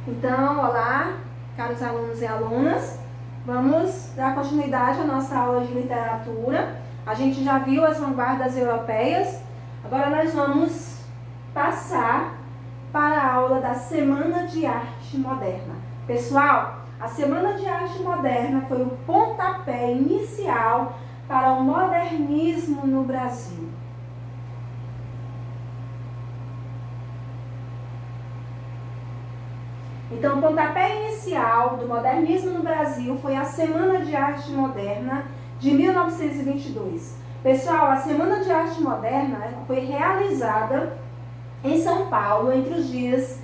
Então, olá, caros alunos e alunas, vamos dar continuidade à nossa aula de literatura. A gente já viu as vanguardas europeias, agora nós vamos passar para a aula da Semana de Arte Moderna. Pessoal, a Semana de Arte Moderna foi o pontapé inicial para o modernismo no Brasil. Então, o pontapé inicial do modernismo no Brasil foi a Semana de Arte Moderna de 1922. Pessoal, a Semana de Arte Moderna foi realizada em São Paulo entre os dias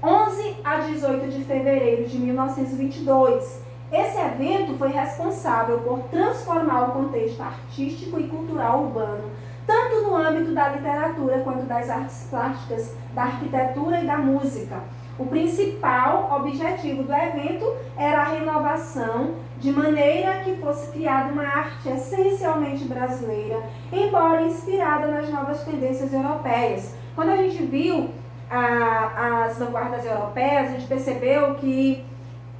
11 a 18 de fevereiro de 1922. Esse evento foi responsável por transformar o contexto artístico e cultural urbano, tanto no âmbito da literatura quanto das artes plásticas, da arquitetura e da música. O principal objetivo do evento era a renovação, de maneira que fosse criada uma arte essencialmente brasileira, embora inspirada nas novas tendências europeias. Quando a gente viu as vanguardas europeias, a gente percebeu que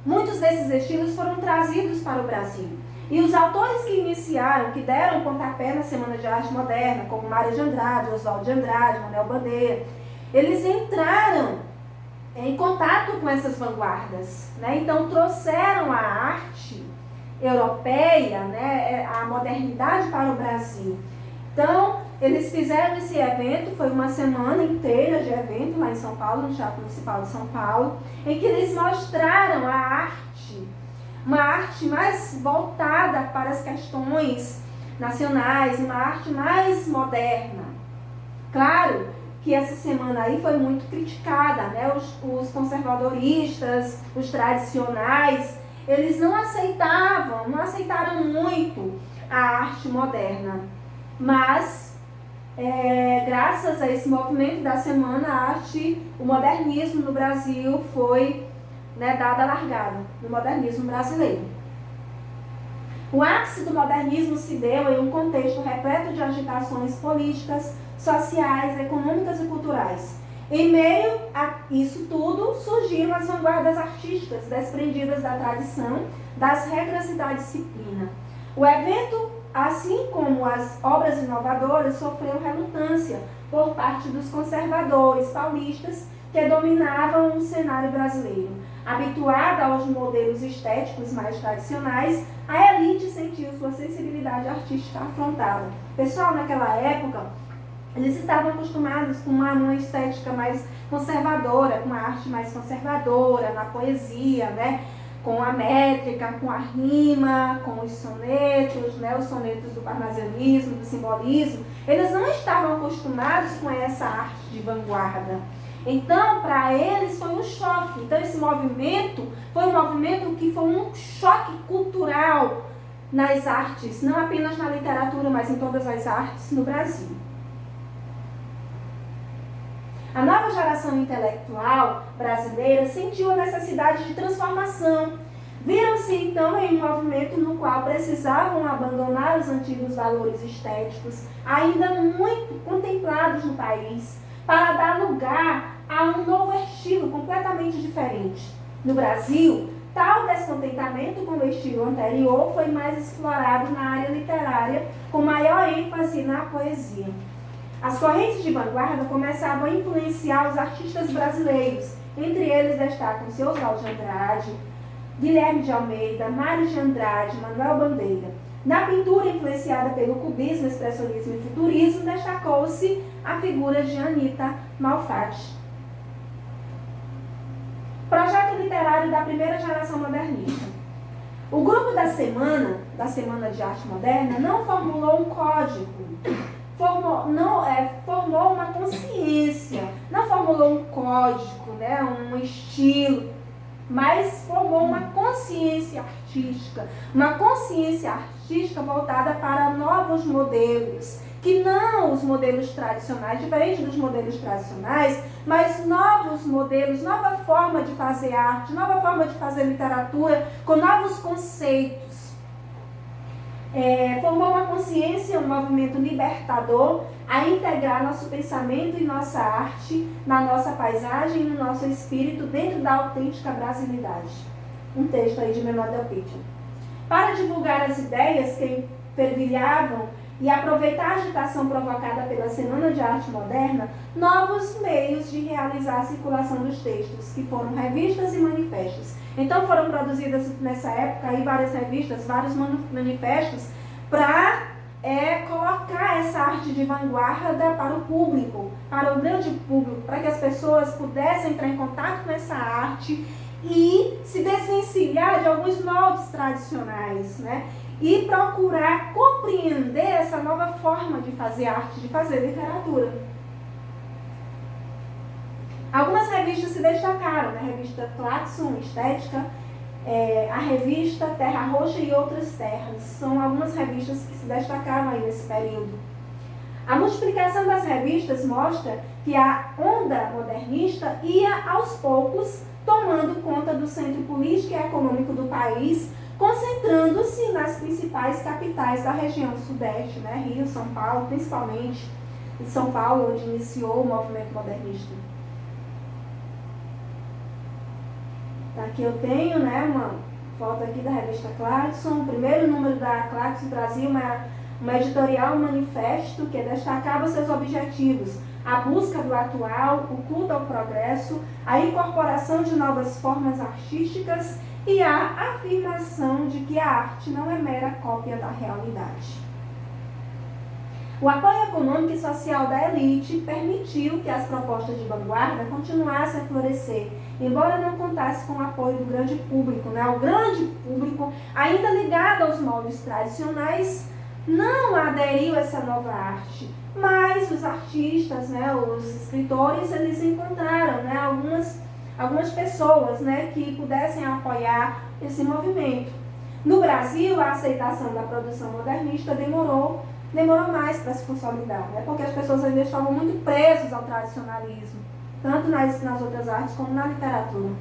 muitos desses estilos foram trazidos para o Brasil. E os autores que iniciaram, que deram pontapé na Semana de Arte Moderna, como Mário de Andrade, Oswaldo de Andrade, Manuel Bandeira, eles entraram em contato com essas vanguardas, né? Então trouxeram a arte europeia, né, a modernidade para o Brasil. Então eles fizeram esse evento, foi uma semana inteira de evento lá em São Paulo, no Teatro Municipal de São Paulo, em que eles mostraram a arte, uma arte mais voltada para as questões nacionais, uma arte mais moderna. Claro que essa semana aí foi muito criticada, né? Os conservadoristas, os tradicionais, eles não aceitaram muito a arte moderna. Mas, graças a esse movimento da semana, a arte, o modernismo no Brasil foi, né, dada a largada, no modernismo brasileiro. O ápice do modernismo se deu em um contexto repleto de agitações políticas, sociais, econômicas e culturais. Em meio a isso tudo, surgiram as vanguardas artísticas, desprendidas da tradição, das regras e da disciplina. O evento, assim como as obras inovadoras, sofreu relutância por parte dos conservadores paulistas que dominavam o cenário brasileiro. Habituada aos modelos estéticos mais tradicionais, a elite sentiu sua sensibilidade artística afrontada. Pessoal, naquela época, eles estavam acostumados com uma estética mais conservadora, com uma arte mais conservadora, na poesia, né? Com a métrica, com a rima, com os sonetos, né? Os sonetos do parnasianismo, do simbolismo. Eles não estavam acostumados com essa arte de vanguarda. Então, para eles foi um choque. Então, esse movimento foi um movimento que foi um choque cultural nas artes, não apenas na literatura, mas em todas as artes no Brasil. A nova geração intelectual brasileira sentiu a necessidade de transformação. Viram-se então em um movimento no qual precisavam abandonar os antigos valores estéticos, ainda muito contemplados no país, para dar lugar a um novo estilo completamente diferente. No Brasil, tal descontentamento com o estilo anterior foi mais explorado na área literária, com maior ênfase na poesia. As correntes de vanguarda começavam a influenciar os artistas brasileiros. Entre eles destacam-se Oswaldo de Andrade, Guilherme de Almeida, Mário de Andrade, Manuel Bandeira. Na pintura influenciada pelo cubismo, expressionismo e futurismo, destacou-se a figura de Anita Malfatti. Projeto literário da primeira geração modernista. O grupo da Semana de Arte Moderna, não formulou um código, formou uma consciência, não formulou um código, né, um estilo, mas formou uma consciência artística voltada para novos modelos, que não os modelos tradicionais, diferente dos modelos tradicionais, mas novos modelos, nova forma de fazer arte, nova forma de fazer literatura, com novos conceitos. Formou uma consciência, um movimento libertador a integrar nosso pensamento e nossa arte na nossa paisagem e no nosso espírito dentro da autêntica brasilidade. Um texto aí de Menor Del Pitti. Para divulgar as ideias que fervilhavam e aproveitar a agitação provocada pela Semana de Arte Moderna, novos meios de realizar a circulação dos textos, que foram revistas e manifestos. Então foram produzidas nessa época aí várias revistas, vários manifestos, para colocar essa arte de vanguarda para o público, para o grande público, para que as pessoas pudessem entrar em contato com essa arte e se desvencilhar de alguns moldes tradicionais, né? E procurar compreender essa nova forma de fazer arte, de fazer literatura. Algumas revistas se destacaram, né? A revista Claxon, Estética, a revista Terra Roxa e Outras Terras. São algumas revistas que se destacaram aí nesse período. A multiplicação das revistas mostra que a onda modernista ia aos poucos tomando conta do centro político e econômico do país, concentrando-se nas principais capitais da região sudeste, né? Rio, São Paulo, principalmente em São Paulo, onde iniciou o movimento modernista. Aqui eu tenho, né, uma foto aqui da revista Clarkson, o primeiro número da Clarkson Brasil, uma editorial, um manifesto que destacava seus objetivos: a busca do atual, o culto ao progresso, a incorporação de novas formas artísticas e a afirmação de que a arte não é mera cópia da realidade. O apoio econômico e social da elite permitiu que as propostas de vanguarda continuassem a florescer, embora não contasse com o apoio do grande público, né? O grande público, ainda ligado aos moldes tradicionais, não aderiu a essa nova arte. Mas os artistas, né, os escritores, eles encontraram, né, algumas pessoas, né, que pudessem apoiar esse movimento. No Brasil, a aceitação da produção modernista demorou mais para se consolidar, né, porque as pessoas ainda estavam muito presas ao tradicionalismo, tanto nas outras artes como na literatura.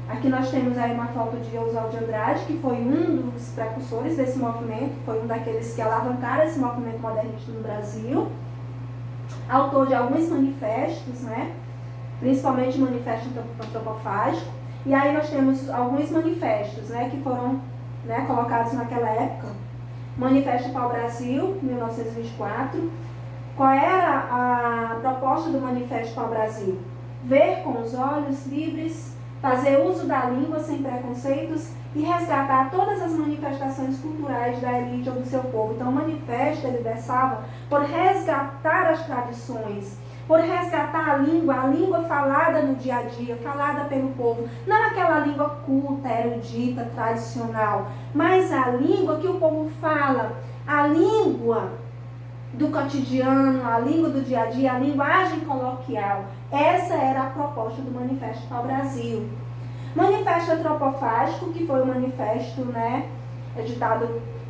Aqui nós temos aí uma foto de Oswald de Andrade, que foi um dos precursores desse movimento, foi um daqueles que alavancaram esse movimento modernista no Brasil, autor de alguns manifestos, né? Principalmente o Manifesto Antropofágico. E aí nós temos alguns manifestos, né, que foram, né, colocados naquela época. Manifesto Pau Brasil, 1924. Qual era a proposta do Manifesto Pau Brasil? Ver com os olhos livres, fazer uso da língua sem preconceitos e resgatar todas as manifestações culturais da elite ou do seu povo. Então o manifesto ele versava por resgatar as tradições, por resgatar a língua falada no dia a dia, falada pelo povo. Não aquela língua culta, erudita, tradicional, mas a língua que o povo fala, a língua do cotidiano, a língua do dia a dia, a linguagem coloquial. Essa era a proposta do Manifesto Pau Brasil. Manifesto Antropofágico, que foi o manifesto, né,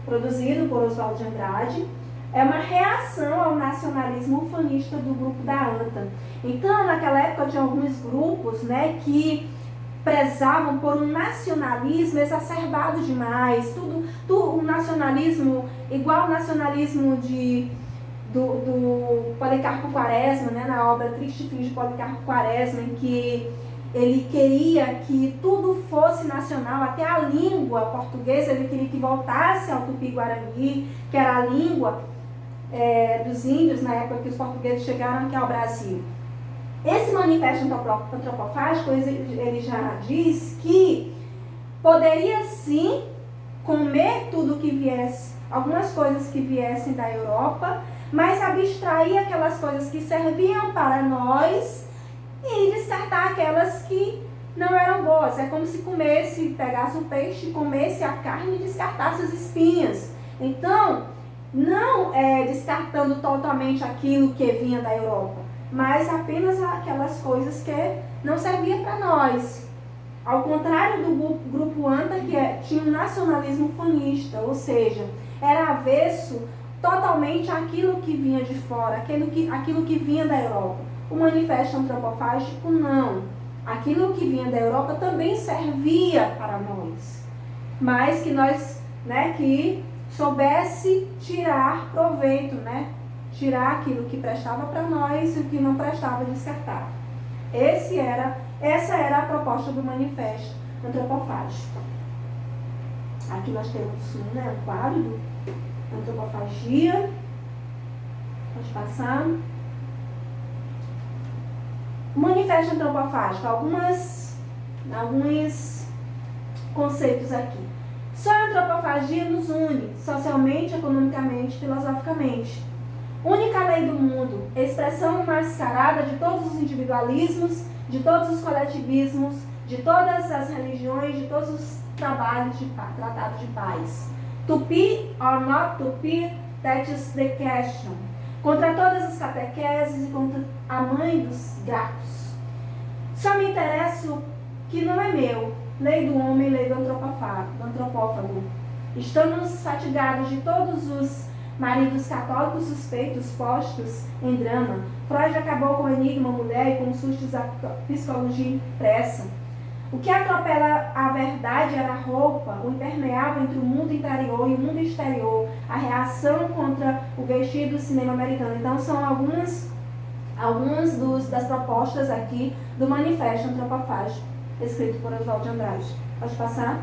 produzido por Oswald de Andrade, é uma reação ao nacionalismo ufanista do grupo da ANTA. Então, naquela época, tinha alguns grupos, né, que prezavam por um nacionalismo exacerbado demais, tudo um nacionalismo igual ao nacionalismo do Policarpo Quaresma, né, na obra Triste Fim de Policarpo Quaresma, em que ele queria que tudo fosse nacional, até a língua portuguesa, ele queria que voltasse ao Tupi-Guarani, que era a língua dos índios na época que os portugueses chegaram aqui ao Brasil. Esse manifesto antropofágico, ele já diz que poderia sim comer tudo que viesse, algumas coisas que viessem da Europa, mas abstrair aquelas coisas que serviam para nós e descartar aquelas que não eram boas. É como se pegasse o peixe, comesse a carne e descartasse as espinhas. Então, não descartando totalmente aquilo que vinha da Europa, mas apenas aquelas coisas que não serviam para nós. Ao contrário do grupo ANTA, que tinha um nacionalismo ufanista, ou seja, era avesso totalmente àquilo que vinha de fora, aquilo que vinha da Europa. O Manifesto Antropofágico não. Aquilo que vinha da Europa também servia para nós, mas que nós né, que soubesse tirar proveito, né, tirar aquilo que prestava para nós e o que não prestava, descartava. Essa era a proposta do manifesto antropofágico. Aqui nós temos um quadro do antropofagia. Pode passar. O manifesto antropofágico, alguns conceitos aqui. Só a antropofagia nos une, socialmente, economicamente, filosoficamente. Única lei do mundo, expressão mascarada de todos os individualismos, de todos os coletivismos, de todas as religiões, de todos os tratados de paz. To be or not to be, that is the question. Contra todas as catequeses e contra a mãe dos gatos. Só me interessa o que não é meu. Lei do homem, lei do antropófago. Estamos fatigados de todos os maridos católicos suspeitos postos em drama. Freud acabou com o enigma mulher e com sustos da psicologia impressa. O que atropela a verdade era a roupa, o impermeável entre o mundo interior e o mundo exterior, a reação contra o vestido do cinema americano. Então são algumas das propostas aqui do Manifesto Antropofágico, escrito por Oswald de Andrade. Pode passar?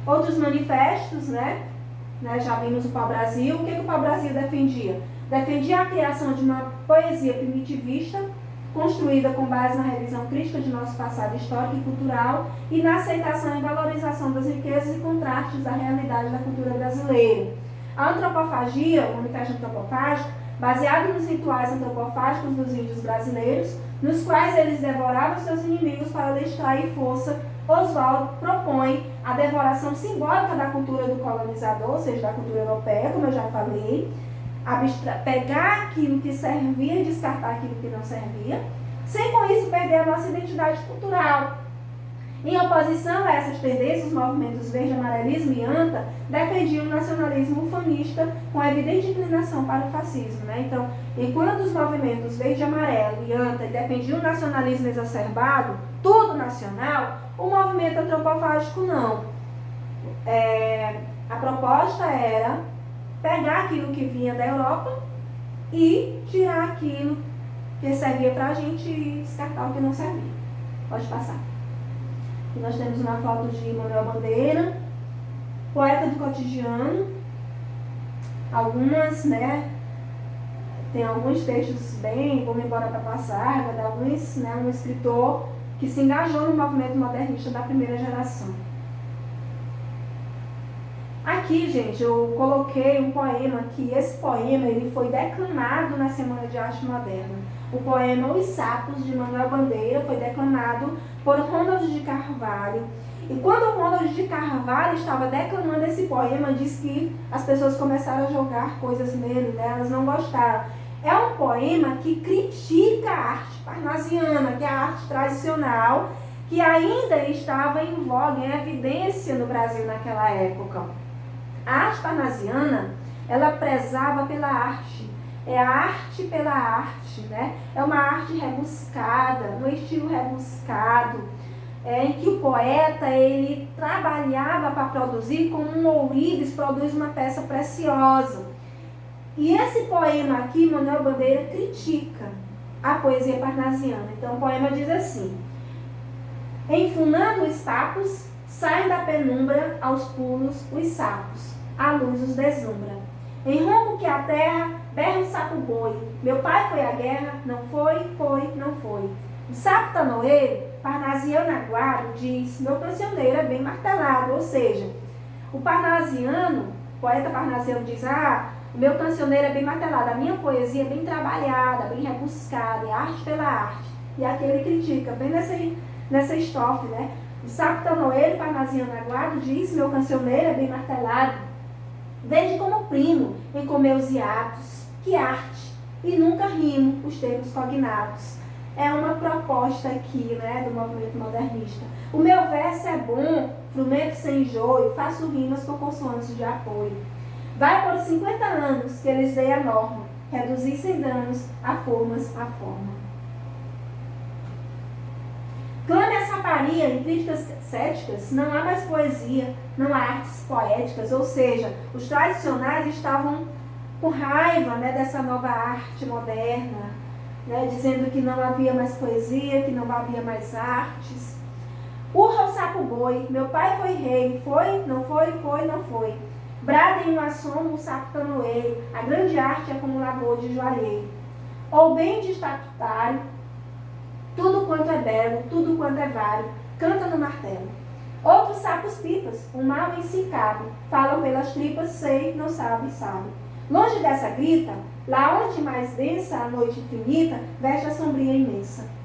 Outros manifestos, já vimos o Pau-Brasil. O que o Pau-Brasil defendia? Defendia a criação de uma poesia primitivista, construída com base na revisão crítica de nosso passado histórico e cultural e na aceitação e valorização das riquezas e contrastes da realidade da cultura brasileira. A antropofagia, o manifesto antropofágico, baseado nos rituais antropofágicos dos índios brasileiros, nos quais eles devoravam seus inimigos para lhes extrair força, Oswald propõe a devoração simbólica da cultura do colonizador, ou seja, da cultura europeia, como eu já falei, pegar aquilo que servia e descartar aquilo que não servia, sem com isso perder a nossa identidade cultural. Em oposição a essas tendências, os movimentos verde, amarelismo e anta defendiam o nacionalismo ufanista com evidente inclinação para o fascismo. Então, enquanto os movimentos verde, amarelo e anta defendiam o nacionalismo exacerbado, tudo nacional, o movimento antropofágico não. A proposta era pegar aquilo que vinha da Europa e tirar aquilo que servia para a gente e descartar o que não servia. Pode passar. E nós temos uma foto de Manuel Bandeira, poeta do cotidiano. Algumas, tem alguns textos vamos embora para passar, vai dar alguns, um escritor que se engajou no movimento modernista da primeira geração. Aqui, gente, eu coloquei um poema que esse poema ele foi declamado na Semana de Arte Moderna. O poema Os Sapos, de Manuel Bandeira, foi declamado por Ronald de Carvalho. E quando o Ronald de Carvalho estava declamando esse poema, diz que as pessoas começaram a jogar coisas nele, elas não gostaram. É um poema que critica a arte parnasiana, que é a arte tradicional, que ainda estava em voga, em evidência no Brasil naquela época. A arte parnasiana, ela prezava pela arte. É a arte pela arte, É uma arte rebuscada, um estilo rebuscado, em que o poeta, ele trabalhava para produzir como um ourives produz uma peça preciosa. E esse poema aqui, Manuel Bandeira critica a poesia parnasiana. Então o poema diz assim: enfunando os sapos, saem da penumbra aos pulos os sapos, a luz os deslumbra. Em rombo que a terra, berra um sapo boi. Meu pai foi à guerra, não foi, não foi. O sapo tanoeiro, parnasiano aguado, diz: meu cancioneiro é bem martelado. Ou seja, o parnasiano, o poeta parnasiano diz: o meu cancioneiro é bem martelado, a minha poesia é bem trabalhada, bem rebuscada, é arte pela arte. E aqui ele critica, bem nessa estrofe, O sapo tanoeiro, parnasiano aguado, diz: meu cancioneiro é bem martelado. Vejo como primo em comer os hiatos, que arte, e nunca rimo os termos cognatos. É uma proposta aqui, do movimento modernista. O meu verso é bom, frumento sem enjoo, faço rimas com consoantes de apoio. Vai por 50 anos que eles dei a norma, reduzir sem danos a formas a forma. Clame essa saparia, em críticas céticas, não há mais poesia, não há artes poéticas, ou seja, os tradicionais estavam com raiva, né, dessa nova arte moderna, né, dizendo que não havia mais poesia, que não havia mais artes. Urra o sapo boi, meu pai foi rei, foi, não foi, não foi. Bradem um assomo, o sapo canoeiro, a grande arte é como lavor de joalheiro. Ou bem de estatutário, tudo quanto é belo, tudo quanto é vário, canta no martelo. Outros sapos pipas, o mal em si cabe, falam pelas tripas, sei, não sabe, sabe. Longe dessa grita, lá onde mais densa a noite infinita, veste a sombria imensa.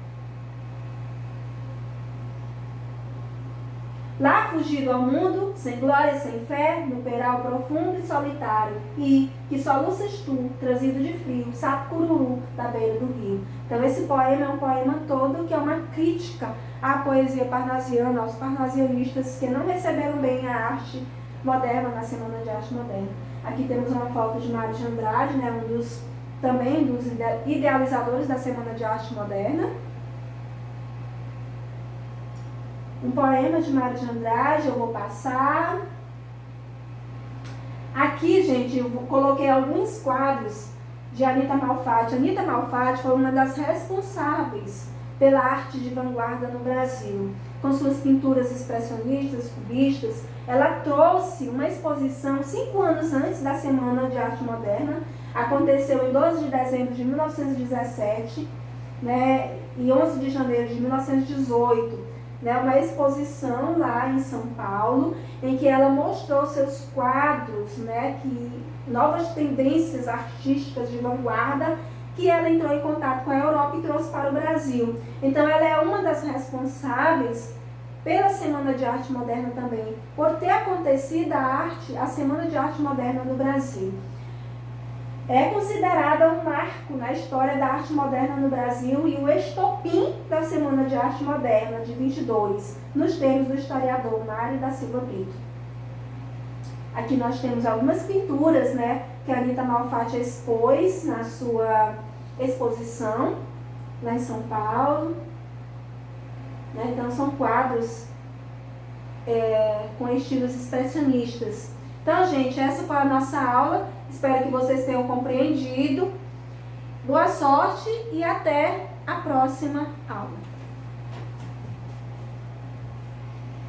Lá fugido ao mundo, sem glória, sem fé, no peral profundo e solitário, e que soluças tu, trazido de frio, sapo cururu, da beira do rio. Então esse poema é um poema todo que é uma crítica à poesia parnasiana, aos parnasianistas que não receberam bem a arte moderna na Semana de Arte Moderna. Aqui temos uma foto de Mário de Andrade, né, também dos idealizadores da Semana de Arte Moderna. Um poema de Mário de Andrade, eu vou passar. Aqui, gente, eu coloquei alguns quadros de Anita Malfatti. Anita Malfatti foi uma das responsáveis pela arte de vanguarda no Brasil. Com suas pinturas expressionistas, cubistas, ela trouxe uma exposição 5 anos antes da Semana de Arte Moderna. Aconteceu em 12 de dezembro de 1917, né, e 11 de janeiro de 1918. Né, uma exposição lá em São Paulo, em que ela mostrou seus quadros, né, novas tendências artísticas de vanguarda, que ela entrou em contato com a Europa e trouxe para o Brasil. Então ela é uma das responsáveis pela Semana de Arte Moderna também, por ter acontecido a Semana de Arte Moderna no Brasil. É considerada um marco na história da arte moderna no Brasil e o estopim da Semana de Arte Moderna de 22, nos termos do historiador Mário da Silva Brito. Aqui nós temos algumas pinturas, né, que a Anita Malfatti expôs na sua exposição, lá em São Paulo. Né, então são quadros com estilos expressionistas. Então, gente, essa foi a nossa aula. Espero que vocês tenham compreendido. Boa sorte e até a próxima aula.